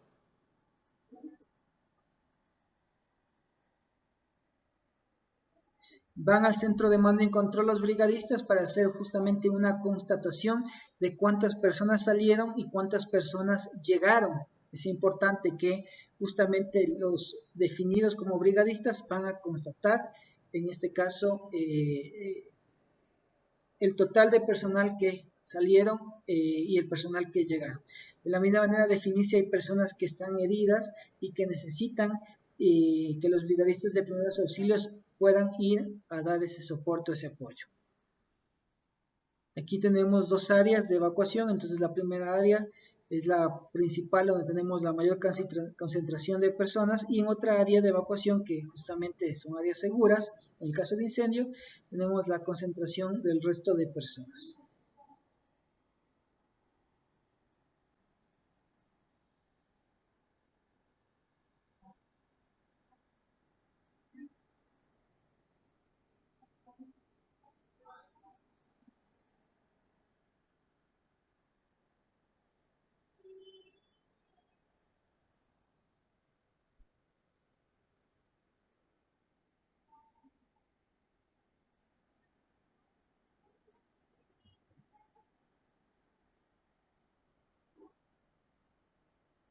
Van al centro de mando y control los brigadistas para hacer justamente una constatación de cuántas personas salieron y cuántas personas llegaron. Es importante que justamente los definidos como brigadistas van a constatar, en este caso, el total de personal que salieron y el personal que llegaron. De la misma manera, definir si hay personas que están heridas y que necesitan que los brigadistas de primeros auxilios puedan ir a dar ese soporte, ese apoyo. Aquí tenemos dos áreas de evacuación, entonces la primera área es la principal donde tenemos la mayor concentración de personas y en otra área de evacuación que justamente son áreas seguras, en el caso de incendio, tenemos la concentración del resto de personas.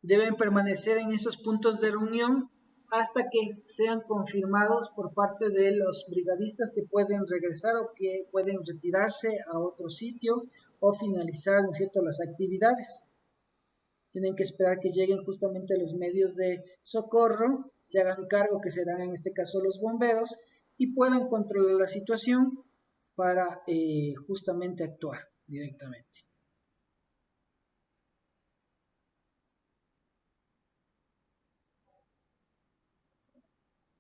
Deben permanecer en esos puntos de reunión hasta que sean confirmados por parte de los brigadistas que pueden regresar o que pueden retirarse a otro sitio o finalizar, ¿no es cierto?, las actividades. Tienen que esperar que lleguen justamente los medios de socorro, se hagan cargo que serán en este caso los bomberos y puedan controlar la situación para justamente actuar directamente.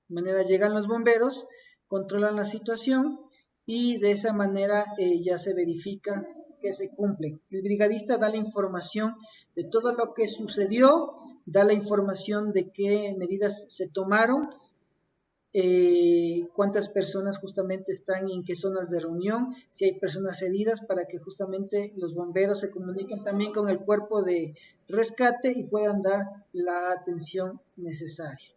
De manera llegan los bomberos, controlan la situación y de esa manera ya se verifica que se cumple. El brigadista da la información de todo lo que sucedió, da la información de qué medidas se tomaron, cuántas personas justamente están y en qué zonas de reunión, si hay personas heridas para que justamente los bomberos se comuniquen también con el cuerpo de rescate y puedan dar la atención necesaria.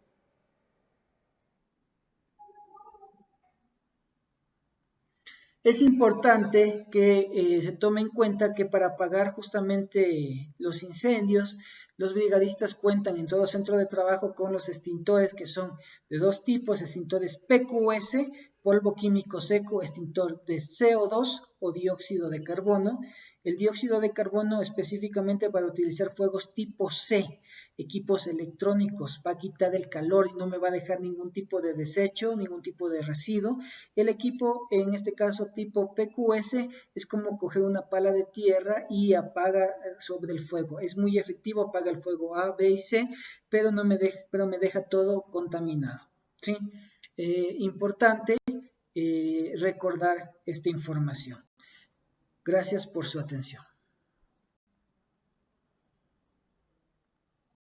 Es importante que se tome en cuenta que para apagar justamente los incendios Los brigadistas cuentan en todo centro de trabajo con los extintores que son de dos tipos, extintores PQS, polvo químico seco, extintor de CO2 o dióxido de carbono. El dióxido de carbono específicamente para utilizar fuegos tipo C, equipos electrónicos, va a quitar el calor y no me va a dejar ningún tipo de desecho, ningún tipo de residuo. El equipo, en este caso tipo PQS, es como coger una pala de tierra y apaga sobre el fuego. Es muy efectivo, apaga el fuego A, B y C, pero me deja todo contaminado. ¿Sí? Importante recordar esta información. Gracias por su atención.